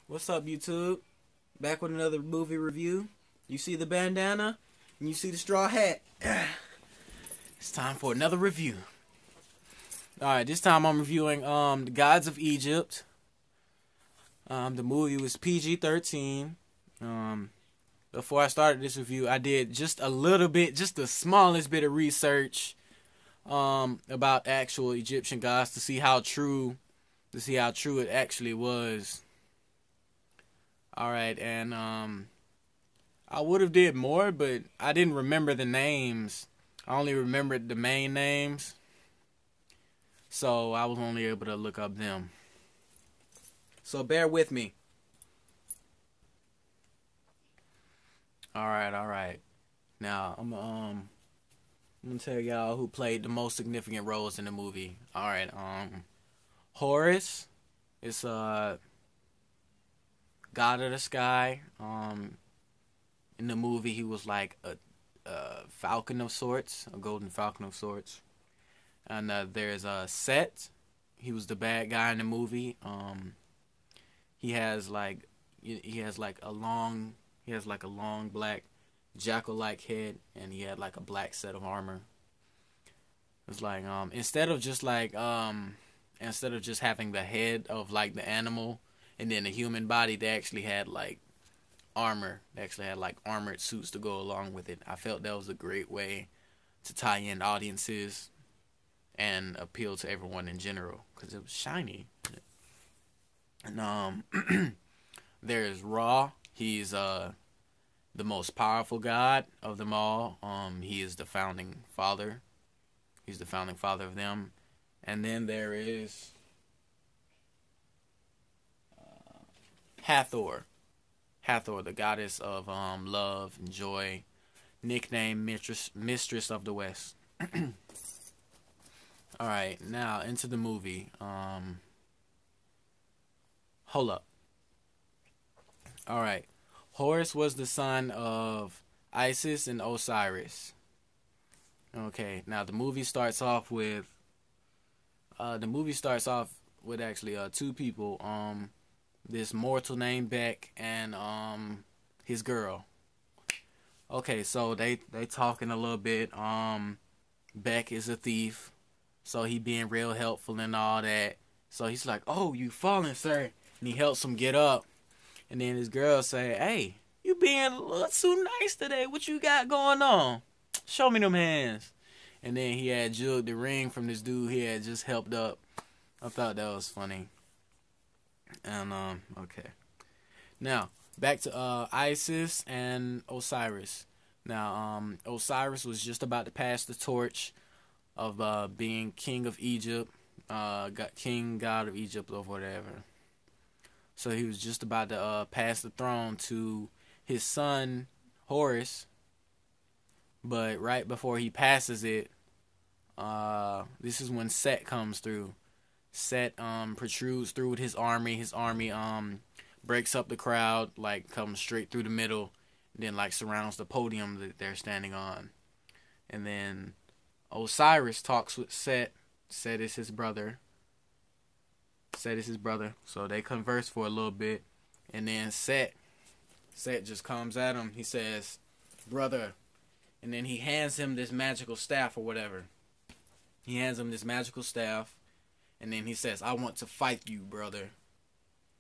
What's up, YouTube? Back with another movie review. You see the bandana and you see the straw hat. It's time for another review. Alright, this time I'm reviewing The Gods of Egypt. The movie was PG-13. Before I started this review, I did just a little bit, just the smallest bit of research about actual Egyptian gods to see how true it actually was. Alright, and I would have did more, but I didn't remember the names. I only remembered the main names, so I was only able to look up them. So bear with me. Alright. Now I'm gonna tell y'all who played the most significant roles in the movie. Alright, Horus is god of the sky. In the movie he was like a falcon of sorts, a golden falcon of sorts. And there's Set. He was the bad guy in the movie. He has like a long black jackal-like head, and he had like a black set of armor. It's like instead of just having the head of like the animal and then the human body, they actually had like armor. They actually had like armored suits to go along with it. I felt that was a great way to tie in audiences and appeal to everyone in general because it was shiny. And there's Ra. He's the most powerful god of them all. He is the founding father. He's the founding father of them. And then there is Hathor. Hathor, the goddess of love and joy, nicknamed Mistress of the West. Alright, now into the movie. Hold up. Alright. Horus was the son of Isis and Osiris. Okay, now the movie starts off with actually two people. This mortal named Beck and his girl. Okay, so they talking a little bit. Beck is a thief, so he being real helpful and all that. So he's like, "Oh, you fallen, sir," and he helps him get up. And then his girl say, "Hey, you being a little too nice today. What you got going on? Show me them hands." And then he had jugged the ring from this dude he had just helped up. I thought that was funny. And okay. Now back to Isis and Osiris. Now Osiris was just about to pass the torch of being king of Egypt, god of Egypt or whatever. So he was just about to pass the throne to his son Horus. But right before he passes it, this is when Set comes through. Set protrudes through with his army. His army breaks up the crowd, like comes straight through the middle, and then like surrounds the podium that they're standing on. And then Osiris talks with Set. Set is his brother. So they converse for a little bit, and then Set just comes at him. He says, "Brother," and then he hands him this magical staff or whatever. He hands him this magical staff. And then he says, "I want to fight you, brother."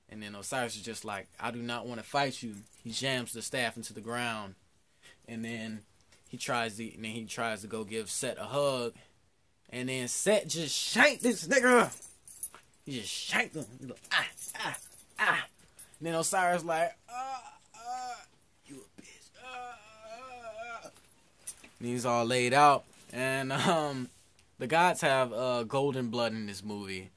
And then Osiris is just like, "I do not want to fight you." He jams the staff into the ground. And then he tries to go give Set a hug. And then Set just shanked this nigga. He just shanked him. He's like, And then Osiris like, you a bitch. And he's all laid out. And the gods have golden blood in this movie.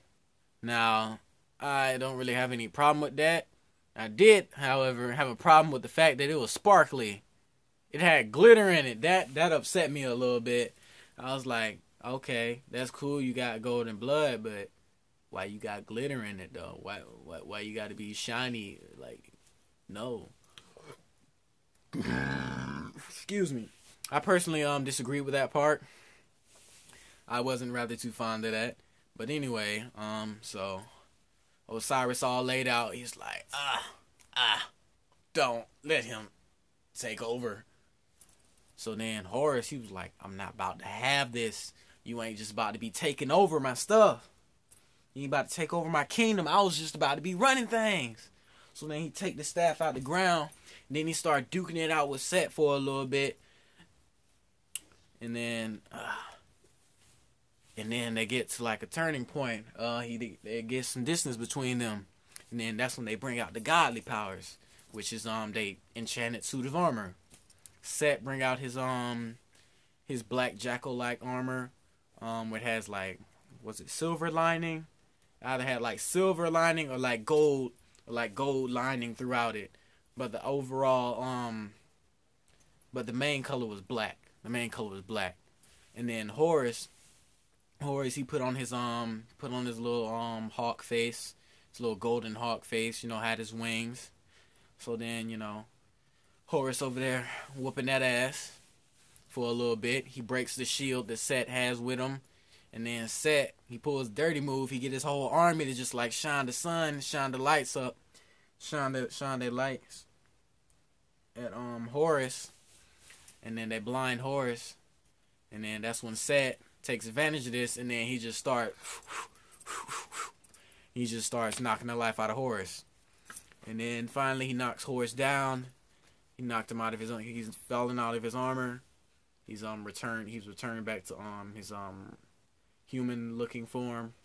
Now, I don't really have any problem with that. I did, however, have a problem with the fact that it was sparkly. It had glitter in it. That upset me a little bit. I was like, okay, that's cool. You got golden blood, but why you got glitter in it though? Why you got to be shiny? Like, no. Excuse me. I personally disagree with that part. I wasn't rather too fond of that. But anyway, so Osiris all laid out. He's like, don't let him take over. So then Horus, he was like, I'm not about to have this. You ain't just about to be taking over my stuff. You ain't about to take over my kingdom. I was just about to be running things. So then he take the staff out the ground. And then he start duking it out with Set for a little bit. And then they get to like a turning point. They get some distance between them. And then that's when they bring out the godly powers. Which is they enchanted suit of armor. Set bring out his black jackal-like armor. It has like, was it silver lining? Either had like silver lining or like gold lining throughout it. But the overall but the main color was black. And then Horus he put on his little hawk face, his little golden hawk face, had his wings. So then, Horus over there whooping that ass for a little bit. He breaks the shield that Set has with him. And then Set, he pulls dirty move. He get his whole army to just like shine the sun, shine the lights up, shine their lights at Horus. And then they blind Horus. And then that's when Set takes advantage of this, and then he just starts knocking the life out of Horus. And then finally he knocks Horus down. He knocked him out of his own. He's falling out of his armor. He's returning back to his human looking form.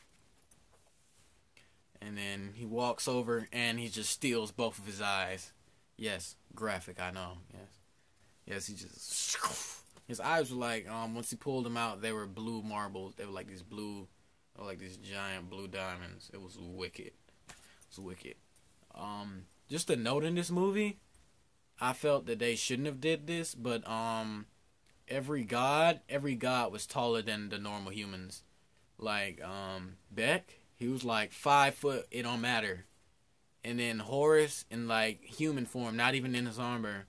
And then he walks over and he just steals both of his eyes. Yes, graphic, I know. Yes, he just, his eyes were like, once he pulled them out, they were blue marbles. They were like these giant blue diamonds. It was wicked. Just a note in this movie, I felt that they shouldn't have did this, but every god was taller than the normal humans. Like Beck, he was like 5 foot, it don't matter. And then Horus in like human form, not even in his armor,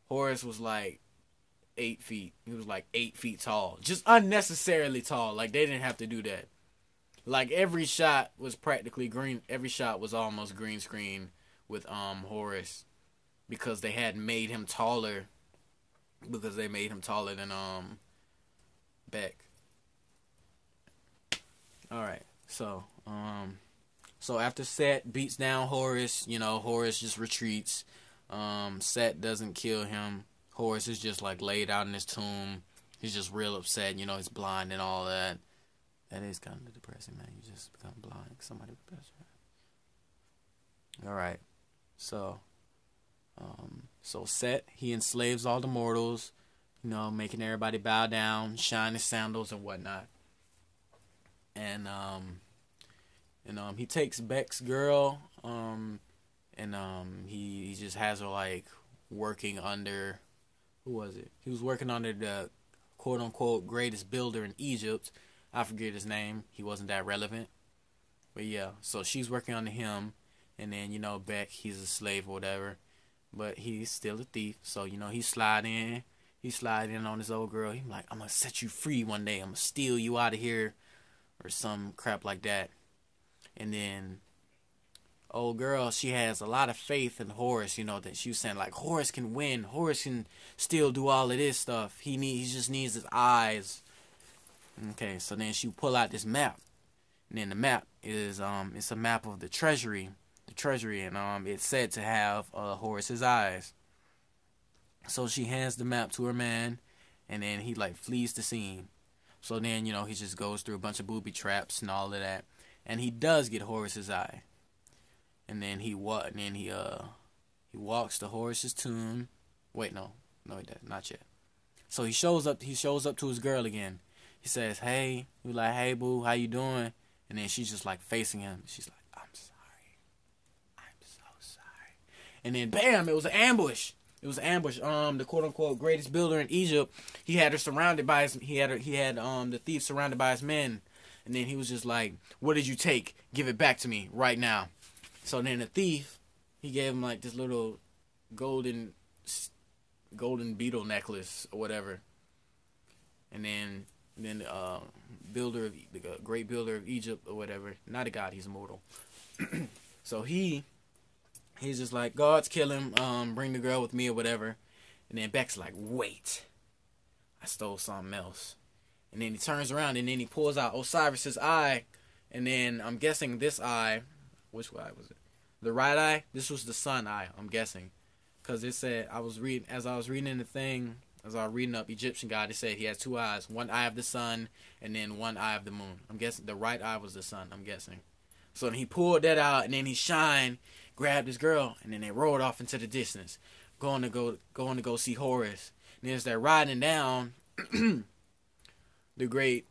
Horus was like 8 feet. He was like 8 feet tall. Just unnecessarily tall. Like they didn't have to do that. Like every shot was practically green. Every shot was almost green screen with Horus, because they had made him taller. Because they made him taller than Beck. All right. So after Set beats down Horus, Horus just retreats. Set doesn't kill him. Horus is just like laid out in his tomb. He's just real upset. He's blind and all that. That is kind of depressing, man. You just become blind. Somebody with best friend. All right. So Set, he enslaves all the mortals, making everybody bow down, shine his sandals and whatnot. And he takes Beck's girl, he just has her like working under, who was it? He was working under the quote unquote greatest builder in Egypt. I forget his name. He wasn't that relevant. But yeah, so she's working under him. And then, Beck, he's a slave or whatever. But he's still a thief. So, he slide in on his old girl. He's like, I'm going to set you free one day. I'm going to steal you out of here. Or some crap like that. And then, old girl, she has a lot of faith in Horus. That she was saying, like, Horus can win. Horus can still do all of this stuff. He just needs his eyes. Okay, so then she pull out this map, and then the map is it's a map of the treasury, and it's said to have Horus's eyes. So she hands the map to her man, and then he like flees the scene. So then he just goes through a bunch of booby traps and all of that, and he does get Horus's eye. And then he walks to Horus's tomb. Wait, no, he doesn't, not yet. So he shows up to his girl again. He says, hey, he's like, hey, boo, how you doing? And then she's just like facing him. She's like, I'm sorry. I'm so sorry. And then bam, it was an ambush. The quote unquote greatest builder in Egypt, he had her surrounded by the thief surrounded by his men. And then he was just like, what did you take? Give it back to me right now. So then the thief, he gave him like this little golden beetle necklace or whatever. And then the great builder of Egypt or whatever, not a god, he's immortal. So he's just like, guards kill him, bring the girl with me or whatever. And then Beck's like, wait, I stole something else. And then he turns around and then he pulls out Osiris's eye. And then I'm guessing this eye, which eye was it? The right eye? This was the sun eye, I'm guessing. Because it said, as I was reading up Egyptian God, it said he has two eyes. One eye of the sun and then one eye of the moon. I'm guessing the right eye was the sun, I'm guessing. So then he pulled that out and then he grabbed his girl, and then they rode off into the distance, going to go see Horus. And as they're riding down, the great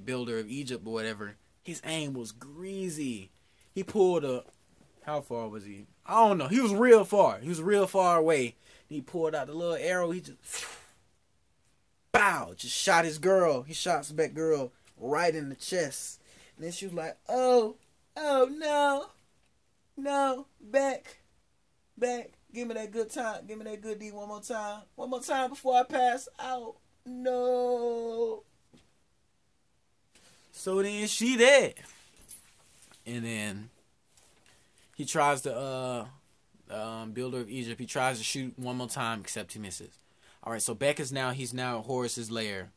builder of Egypt or whatever, his aim was greasy. He pulled a, how far was he? I don't know. He was real far. He was real far away. He pulled out the little arrow. He just, bow, just shot his girl. He shot Beck's girl right in the chest. And then she was like, oh no. No, Beck, give me that good time. Give me that good D one more time. One more time before I pass out. No. So then she dead. And then he tries to, builder of Egypt, he tries to shoot one more time, except he misses. Alright, so Beck he's now Horus's lair.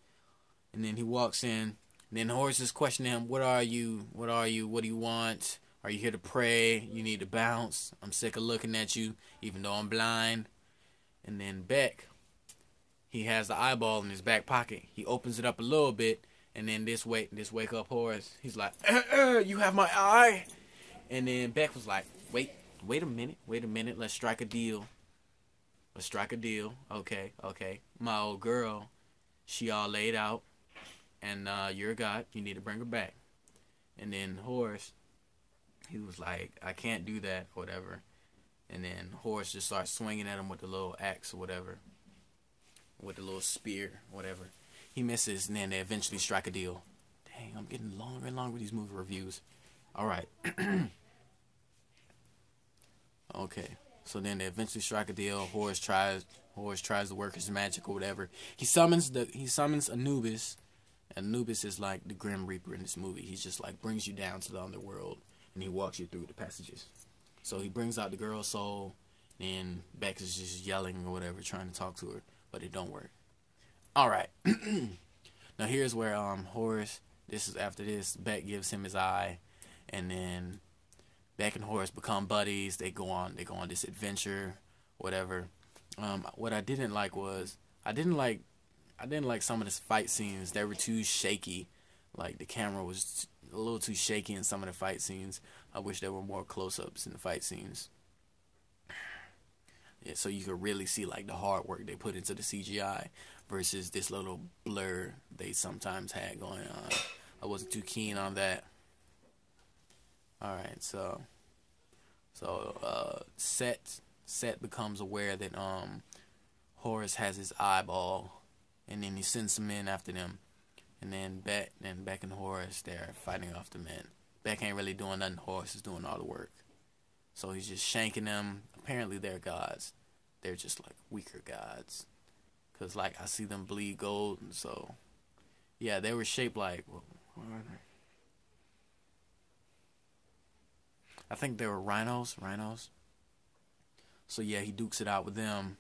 And then he walks in. And then Horus is questioning him, what are you? What do you want? Are you here to pray? You need to bounce. I'm sick of looking at you, even though I'm blind. And then Beck, he has the eyeball in his back pocket. He opens it up a little bit, and then this wake up Horus. He's like, you have my eye. And then Beck was like, wait a minute. Let's strike a deal. Okay. My old girl, she all laid out, and you're a god. You need to bring her back. And then Horus, he was like, I can't do that, or whatever. And then Horus just starts swinging at him with the little axe or whatever. With the little spear, whatever. He misses, and then they eventually strike a deal. Dang, I'm getting longer and longer with these movie reviews. Alright. Okay. So then they eventually strike a deal. Horus tries to work his magic or whatever. He summons Anubis. Anubis is like the Grim Reaper in this movie. He just like brings you down to the underworld. And he walks you through the passages. So he brings out the girl's soul, and Beck is just yelling or whatever, trying to talk to her, but it don't work. Alright. Now here's where Horus, this is after this, Beck gives him his eye, and then Beck and Horus become buddies. They go on this adventure, whatever. What I didn't like was I didn't like some of the fight scenes. They were too shaky. Like the camera was a little too shaky in some of the fight scenes. I wish there were more close-ups in the fight scenes. Yeah, so you could really see like the hard work they put into the CGI versus this little blur they sometimes had going on. I wasn't too keen on that. Alright, so Set becomes aware that Horus has his eyeball, and then he sends some men after them. And then Beck and Horus, they're fighting off the men. Beck ain't really doing nothing. Horus is doing all the work. So he's just shanking them. Apparently they're gods. They're just like weaker gods. Because like I see them bleed gold. And so yeah, they were shaped like, what are they? I think they were rhinos. So yeah, he dukes it out with them.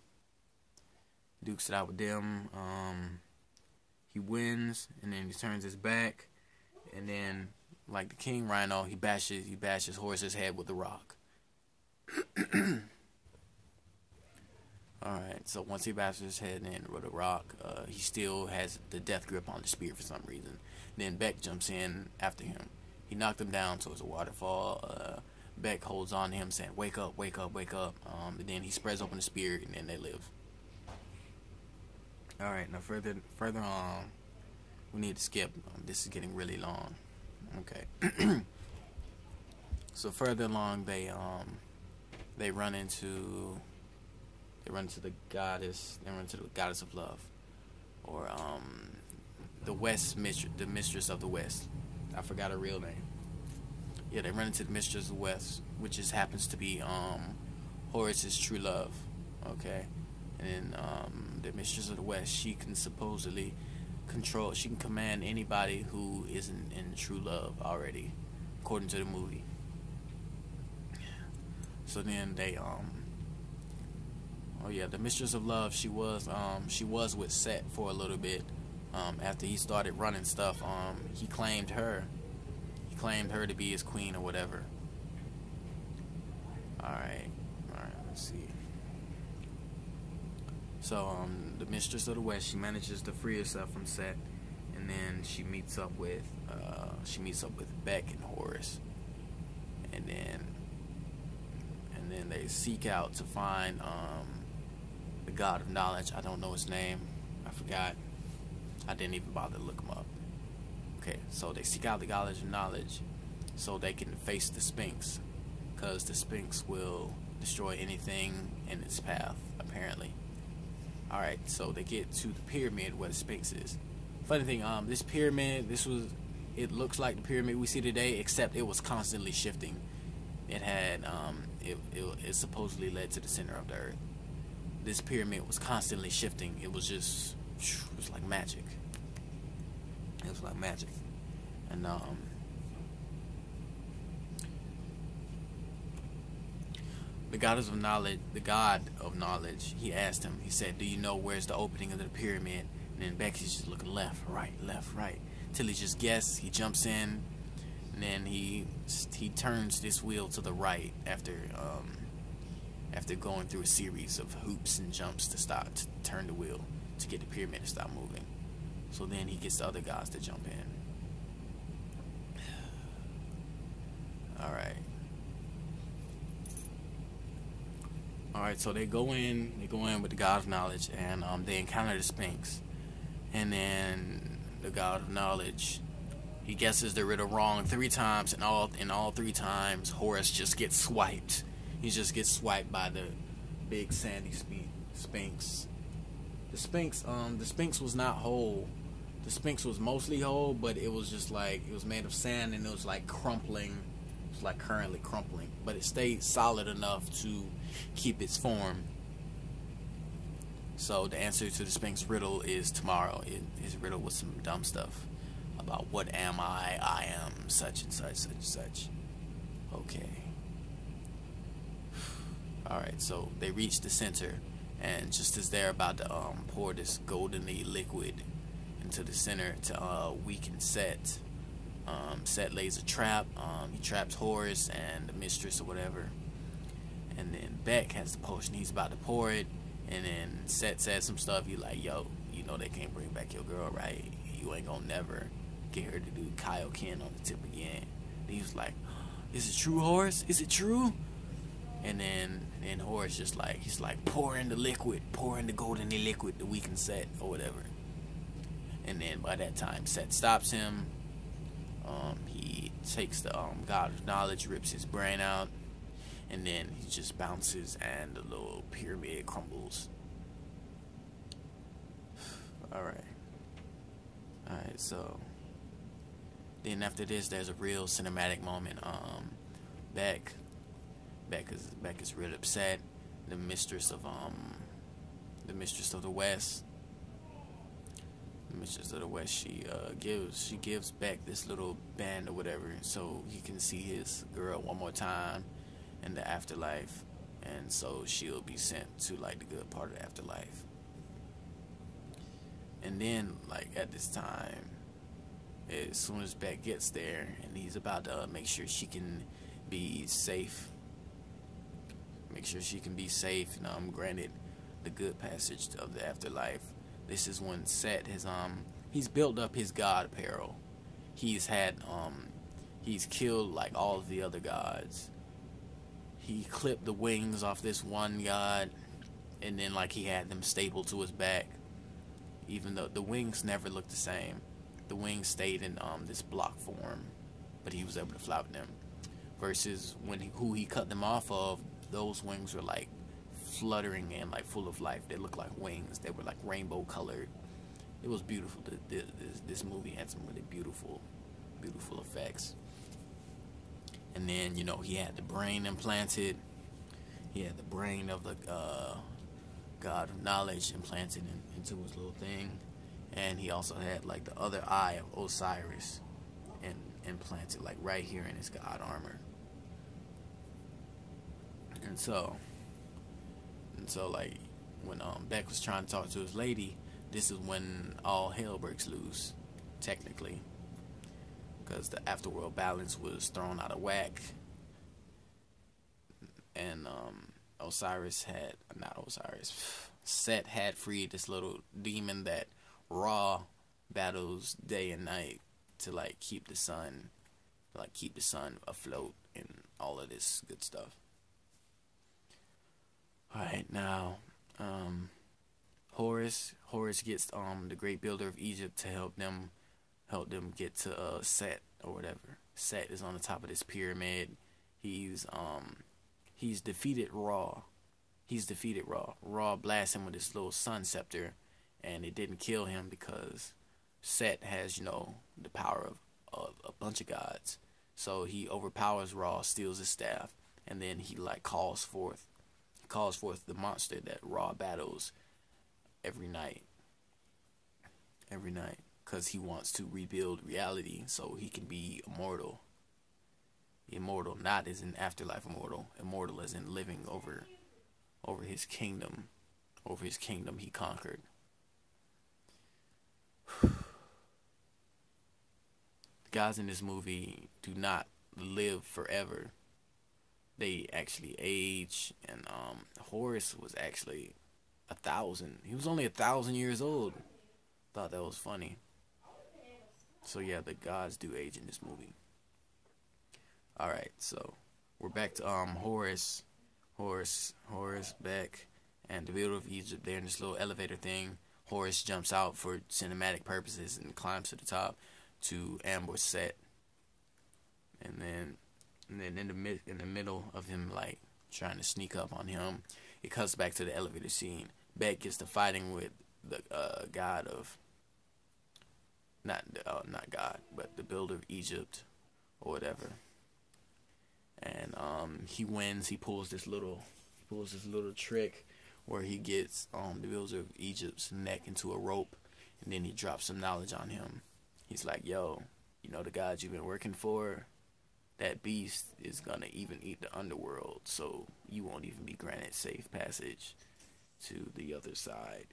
He wins, and then he turns his back, and then like the king rhino, he bashes Horus's head with the rock. Alright, so once he bashes his head in with a rock, he still has the death grip on the spear for some reason. Then Beck jumps in after him. He knocked him down towards a waterfall. Beck holds on to him saying, wake up. And then he spreads open the spear, and then they live. Alright, now further on, we need to skip. This is getting really long. Okay. So further along, they run into the goddess. They run into the goddess of love, or the mistress of the West. I forgot her real name. Yeah, they run into the mistress of the West, which just happens to be Horus's true love. Okay. And then the mistress of the West, she can supposedly she can command anybody who isn't in true love already, according to the movie. So then they oh yeah, the Mistress of Love, she was with Set for a little bit. After he started running stuff, he claimed her. He claimed her to be his queen or whatever. Alright, let's see. So the Mistress of the West, she manages to free herself from Set, and then she meets up with Beck and Horus, and then they seek out to find the God of Knowledge. I don't know his name. I forgot. I didn't even bother to look him up. Okay, so they seek out the God of Knowledge so they can face the Sphinx, because the Sphinx will destroy anything in its path, apparently. Alright, so they get to the pyramid where the Sphinx is. Funny thing, this pyramid, it looks like the pyramid we see today, except it was constantly shifting. It had, it supposedly led to the center of the earth. This pyramid was constantly shifting. It was just, it was like magic. It was like magic. And, the God of Knowledge, he asked him, he said, do you know where's the opening of the pyramid? And then Becky's just looking left, right, till he just guessed. He jumps in, and then he turns this wheel to the right after going through a series of hoops and jumps to turn the wheel to get the pyramid to stop moving. So then he gets the other guys to jump in. Alright, so they go in with the God of Knowledge, and they encounter the Sphinx. And then the God of Knowledge, he guesses the riddle wrong 3 times, and all 3 times Horus just gets swiped. He just gets swiped by the big sandy Sphinx. The Sphinx was not whole. The Sphinx was mostly whole, but it was just like, it was made of sand, and it was like crumpling. It's like currently crumpling, but it stayed solid enough to keep its form. So the answer to the Sphinx riddle is tomorrow. His riddle was some dumb stuff about what am I? I am such and such, such and such. Okay. Alright, so they reach the center, and just as they're about to pour this goldeny liquid into the center to weaken Set, Set lays a trap. He traps Horus and the Mistress or whatever, and then Beck has the potion. He's about to pour it, and then Set says some stuff. He's like, yo, you know they can't bring back your girl, right? You ain't gonna never get her to do Kaioken on the tip again. And he was like, is it true, Horus? Is it true? And then Horus just like, he's like, pour in the liquid, pour in the goldeny liquid to weaken Set or whatever. And then by that time Set stops him. He takes the God of Knowledge, rips his brain out, and then he just bounces and the little pyramid crumbles. Alright, so then after this there's a real cinematic moment. Beck is real upset. The Mistress of the Mistress of the West, she gives Beck this little band or whatever, so he can see his girl one more time in the afterlife, and so she'll be sent to like the good part of the afterlife. And then like at this time, as soon as Beck gets there and he's about to make sure she can be safe, and granted the good passage of the afterlife, this is when Set has he's built up his god apparel. He's killed like all of the other gods. He clipped the wings off this one god, and then like he had them stapled to his back, even though the wings never looked the same. The wings stayed in this block form, but he was able to fly with them. Versus who he cut them off of, those wings were like fluttering and like full of life. They looked like wings. They were like rainbow colored. It was beautiful. This movie had some really beautiful effects. And then, you know, he had the brain implanted. He had the brain of the God of Knowledge implanted into his little thing. And he also had like the other eye of Osiris implanted like right here in his god armor. And so like when Beck was trying to talk to his lady, this is when all hell breaks loose, technically, because the afterworld balance was thrown out of whack, and Set had freed this little demon that Ra battles day and night to like keep the sun afloat and all of this good stuff. Alright, now Horus gets the great builder of Egypt to help them get to Set or whatever. Set is on the top of this pyramid. He's defeated Ra. Ra blasts him with his little sun scepter, and it didn't kill him because Set has, the power of a bunch of gods. So he overpowers Ra, steals his staff, and then he like calls forth the monster that Ra battles every night, because he wants to rebuild reality so he can be immortal, not as in afterlife immortal as in living over his kingdom he conquered. The guys in this movie do not live forever. They actually age, and Horus was actually 1,000. He was only 1,000 years old. Thought that was funny. So yeah, the gods do age in this movie. Alright, so we're back to Horus, Beck, and the builder of Egypt. They're in this little elevator thing. Horus jumps out for cinematic purposes and climbs to the top to ambush Set. And then in the middle of him like trying to sneak up on him, it cuts back to the elevator scene. Beck gets to fighting with the god of not God, but the builder of Egypt or whatever. And he wins. He pulls this little trick where he gets the builder of Egypt's neck into a rope, and then he drops some knowledge on him. He's like, yo, the gods you've been working for, that beast is gonna even eat the underworld, so you won't even be granted safe passage to the other side.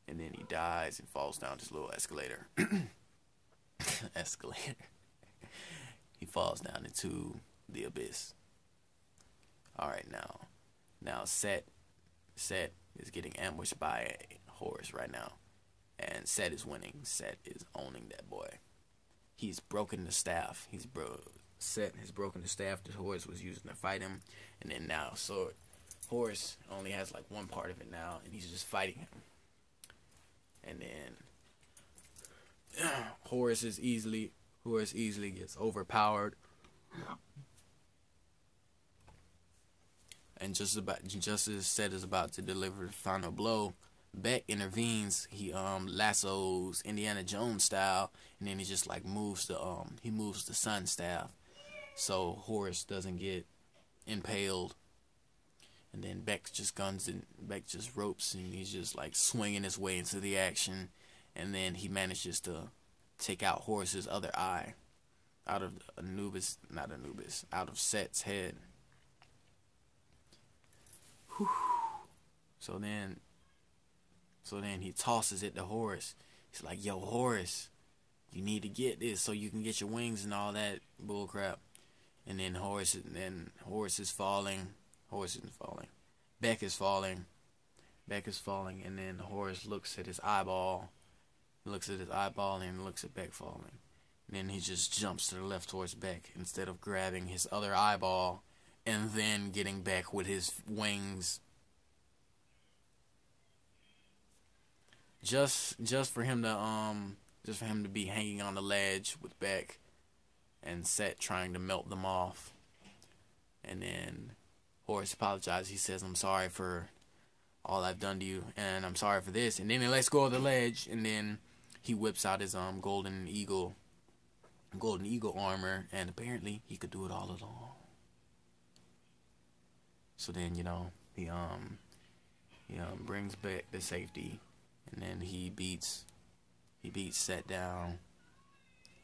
And then he dies and falls down this little escalator. He falls down into the abyss. Alright, now Set is getting ambushed by Horus right now, and Set is winning. Set is owning that boy. He's broken the staff. Set has broken the staff that Horus was using to fight him, and then now Horus only has like one part of it now, and he's just fighting him. And then Horus easily gets overpowered, and just as Set is about to deliver the final blow, Beck intervenes. He lassos Indiana Jones style, and then he just like moves the sun staff so Horus doesn't get impaled. And then Beck just ropes, and he's just like swinging his way into the action, and then he manages to take out Horus's other eye out of out of Set's head. Whew. So then he tosses it to Horus. He's like, yo, Horus, you need to get this so you can get your wings and all that bullcrap. And then Horus is falling. Horus isn't falling. Beck is falling. And then Horus looks at his eyeball. And looks at Beck falling. And then he just jumps to the left towards Beck instead of grabbing his other eyeball and then getting Beck with his wings. Just for him to be hanging on the ledge with Beck and Set trying to melt them off. And then Horus apologizes. He says, I'm sorry for all I've done to you, and I'm sorry for this. And then he lets go of the ledge, and then he whips out his golden eagle armor, and apparently he could do it all along. So then, he brings Beck to safety, and then he beats Set down.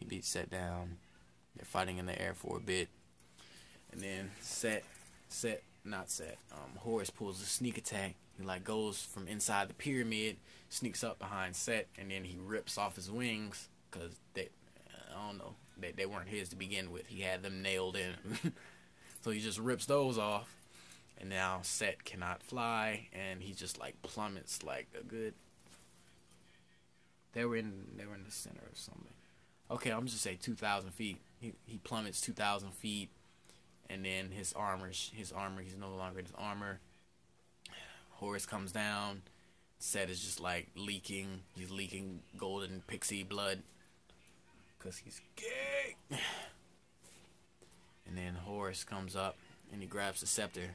They're fighting in the air for a bit, and then Set Horus pulls a sneak attack. He like goes from inside the pyramid, sneaks up behind Set, and then he rips off his wings because I don't know, they weren't his to begin with. He had them nailed in, so he just rips those off, and now Set cannot fly, and he just like plummets like a good. They were in the center or something. Okay, I'm just say 2,000 feet. He plummets 2,000 feet. And then his armor, he's no longer in his armor. Horus comes down. Set is just like leaking. He's leaking golden pixie blood. Because he's gay. And then Horus comes up and he grabs the scepter.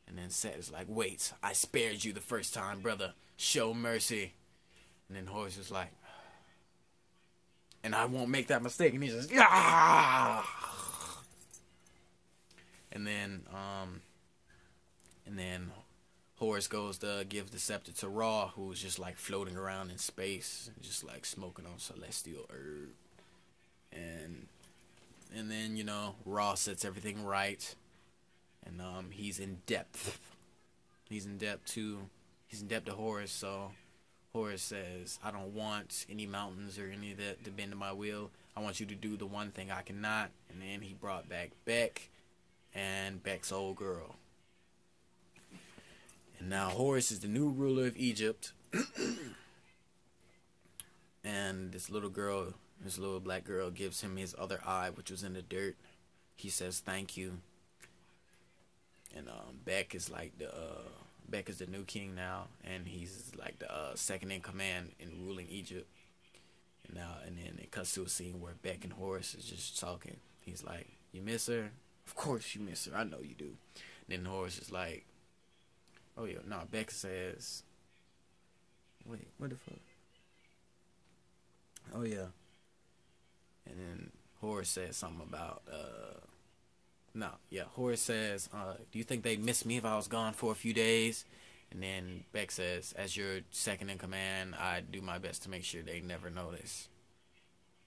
And then Set is like, wait, I spared you the first time, brother. Show mercy. And then Horus is like, and I won't make that mistake. And he's just, yeah. And then Horus goes to give the scepter to Ra, who's just like floating around in space, just like smoking on celestial herb. And then, you know, Ra sets everything right. And he's in depth. He's in depth to Horus, so Horus says, I don't want any mountains or any of that to bend to my will. I want you to do the one thing I cannot. And then he brought back Beck and Beck's old girl. And now Horus is the new ruler of Egypt. And this little black girl gives him his other eye, which was in the dirt. He says thank you. And Beck is like Beck is the new king now, and he's like the second in command in ruling Egypt. And then it cuts to a scene where Beck and Horus is just talking. He's like, "You miss her? Of course you miss her. I know you do." And then Horus is like, "Oh yeah, no." Beck says, "Wait, what the fuck?" Oh yeah. And then Horus says something about Horus says, do you think they'd miss me if I was gone for a few days? And then Beck says, as your second in command, I do my best to make sure they never notice.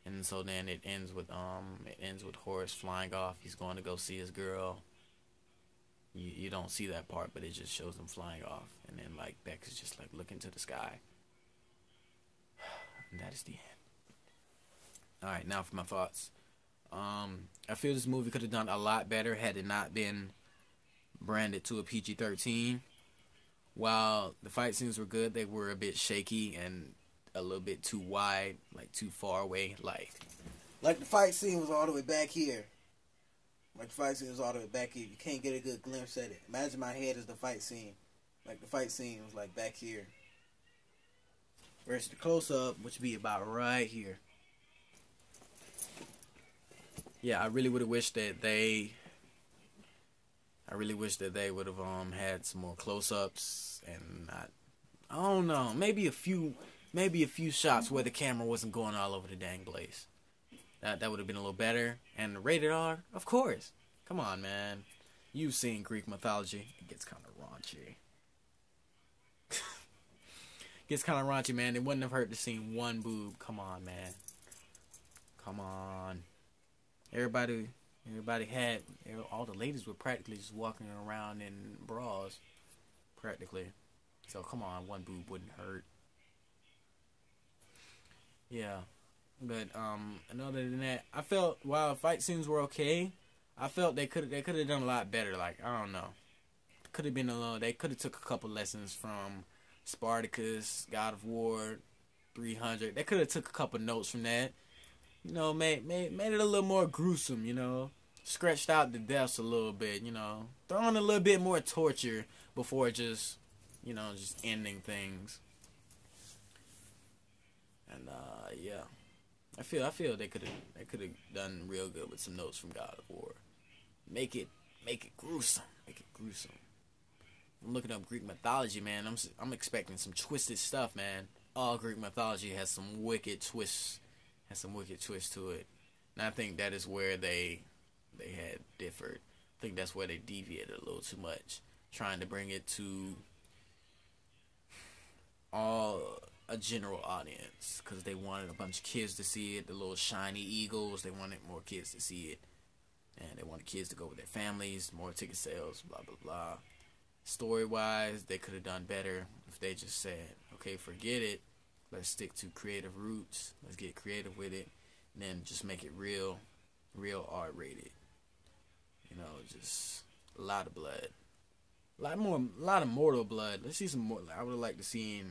And so then it ends with Horus flying off. He's going to go see his girl. You don't see that part, but it just shows him flying off. And then like Beck is just like looking to the sky. And that is the end. Alright, now for my thoughts. I feel this movie could have done a lot better had it not been branded to a PG-13. While the fight scenes were good, they were a bit shaky and a little bit too wide, like too far away. Like the fight scene was all the way back here. You can't get a good glimpse at it. Imagine my head as the fight scene. Like the fight scene was like back here. Whereas the close-up, which would be about right here. Yeah, I really would have wished that they would have had some more close-ups and not, I don't know, maybe a few shots where the camera wasn't going all over the dang place. That would have been a little better. And rated R, of course. Come on, man. You've seen Greek mythology. It gets kind of raunchy. Man. It wouldn't have hurt to see one boob. Come on, man. Come on. Everybody had, all the ladies were practically just walking around in bras, practically. So come on, one boob wouldn't hurt. Yeah, but and other than that, I felt while fight scenes were okay, I felt they could have done a lot better. Like I don't know, could have been a little. They could have took a couple lessons from Spartacus, God of War, 300. They could have took a couple notes from that. You know, made it a little more gruesome, you know. Stretched out the deaths a little bit, you know. Throw in a little bit more torture before just, you know, just ending things. And yeah. I feel they could have done real good with some notes from God of War. Make it gruesome. Make it gruesome. I'm looking up Greek mythology, man. I'm expecting some twisted stuff, man. All Greek mythology has some wicked twists. To it. And I think that is where they had differed. I think that's where they deviated a little too much. Trying to bring it to a general audience. Because they wanted a bunch of kids to see it. The little shiny eagles. They wanted more kids to see it. and they wanted kids to go with their families, more ticket sales, blah blah blah. Story wise, they could have done better if they just said, okay, forget it, let's stick to creative roots, let's get creative with it, and then just make it real R rated. You know, just a lot of blood, a lot of mortal blood. Let's see some more. I would have liked to see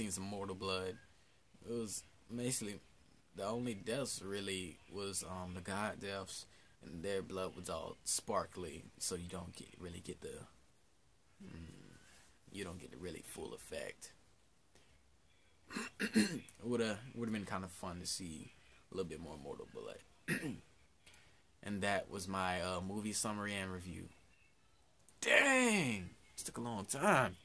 some mortal blood. It was basically the only deaths really was the god deaths, and their blood was all sparkly, so you don't really get the really full effect. It would have been kind of fun to see a little bit more mortal blood. And that was my movie summary and review. Dang, this took a long time.